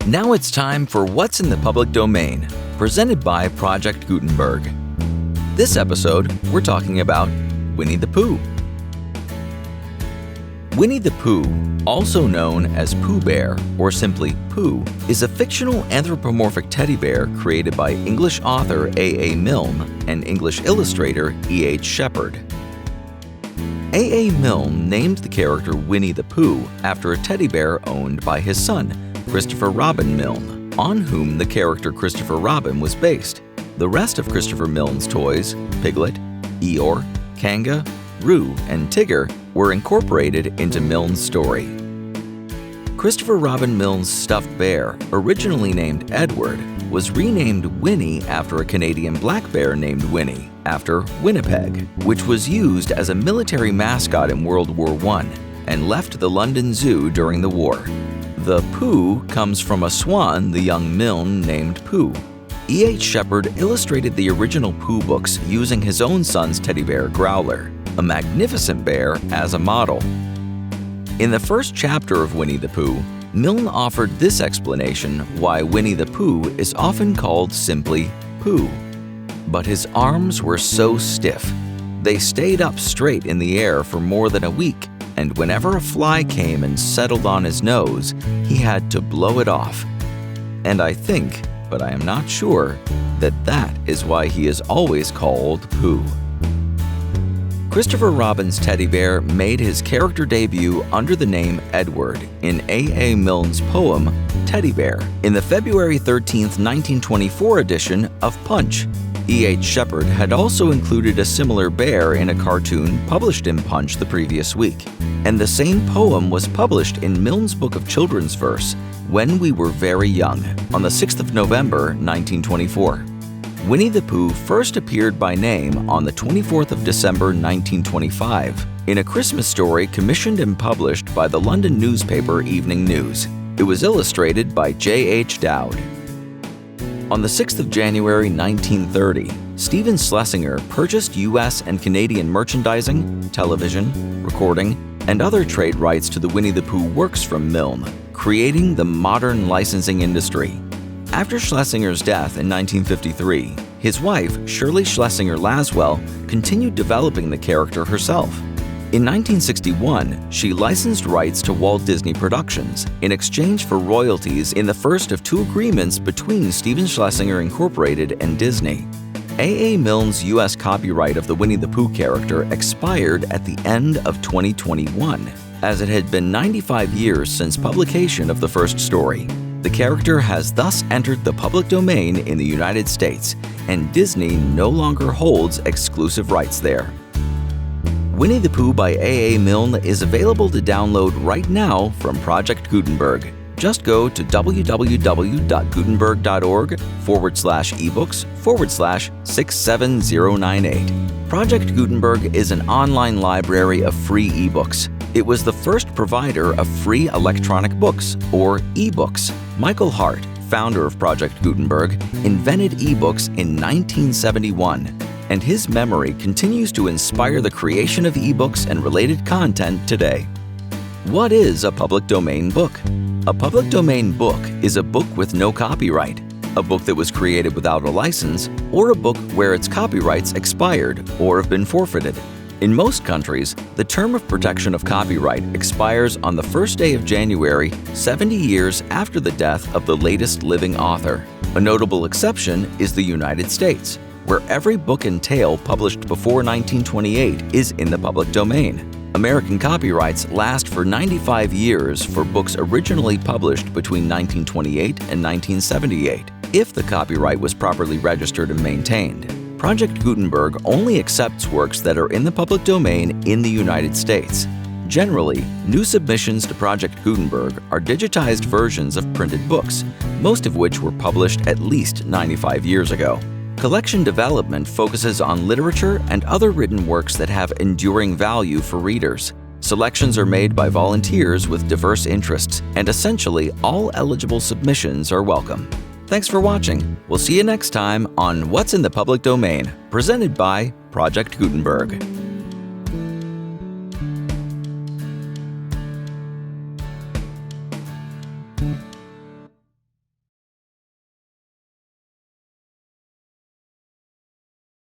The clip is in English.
Now it's time for What's in the Public Domain, presented by Project Gutenberg. This episode, we're talking about Winnie the Pooh. Winnie the Pooh, also known as Pooh Bear or simply Pooh, is a fictional anthropomorphic teddy bear created by English author A. Milne and English illustrator E. Shepard. A. Milne named the character Winnie the Pooh after a teddy bear owned by his son, Christopher Robin Milne, on whom the character Christopher Robin was based. The rest of Christopher Milne's toys, Piglet, Eeyore, Kanga, Roo, and Tigger, were incorporated into Milne's story. Christopher Robin Milne's stuffed bear, originally named Edward, was renamed Winnie after a Canadian black bear named Winnie, after Winnipeg, which was used as a military mascot in World War I and left the London Zoo during the war. The Pooh comes from a swan the young Milne named Pooh. E. Shepard illustrated the original Pooh books using his own son's teddy bear Growler, a magnificent bear, as a model. In the first chapter of Winnie the Pooh, Milne offered this explanation why Winnie the Pooh is often called simply Pooh. But his arms were so stiff, they stayed up straight in the air for more than a week, and whenever a fly came and settled on his nose, he had to blow it off. And I think, but I am not sure, that is why he is always called Pooh. Christopher Robin's teddy bear made his character debut under the name Edward in A. Milne's poem Teddy Bear in the February 13, 1924 edition of Punch. E. Shepard had also included a similar bear in a cartoon published in Punch the previous week, and the same poem was published in Milne's book of children's verse, When We Were Very Young, on the 6th of November, 1924. Winnie the Pooh first appeared by name on the 24th of December 1925 in a Christmas story commissioned and published by the London newspaper Evening News. It was illustrated by J.H. Dowd. On the 6th of January 1930, Stephen Schlesinger purchased U.S. and Canadian merchandising, television, recording, and other trade rights to the Winnie the Pooh works from Milne, creating the modern licensing industry. After Schlesinger's death in 1953, his wife, Shirley Schlesinger Laswell, continued developing the character herself. In 1961, she licensed rights to Walt Disney Productions in exchange for royalties in the first of two agreements between Stephen Schlesinger Incorporated and Disney. A. Milne's U.S. copyright of the Winnie the Pooh character expired at the end of 2021, as it had been 95 years since publication of the first story. The character has thus entered the public domain in the United States, and Disney no longer holds exclusive rights there. Winnie the Pooh by A. Milne is available to download right now from Project Gutenberg. Just go to www.gutenberg.org/ebooks/67098. Project Gutenberg is an online library of free ebooks. It was the first provider of free electronic books, or ebooks. Michael Hart, founder of Project Gutenberg, invented ebooks in 1971, and his memory continues to inspire the creation of ebooks and related content today. What is a public domain book? A public domain book is a book with no copyright, a book that was created without a license, or a book where its copyrights expired or have been forfeited. In most countries, the term of protection of copyright expires on the first day of January, 70 years after the death of the latest living author. A notable exception is the United States, where every book and tale published before 1928 is in the public domain. American copyrights last for 95 years for books originally published between 1928 and 1978, if the copyright was properly registered and maintained. Project Gutenberg only accepts works that are in the public domain in the United States. Generally, new submissions to Project Gutenberg are digitized versions of printed books, most of which were published at least 95 years ago. Collection development focuses on literature and other written works that have enduring value for readers. Selections are made by volunteers with diverse interests, and essentially all eligible submissions are welcome. Thanks for watching. We'll see you next time on What's in the Public Domain, presented by Project Gutenberg.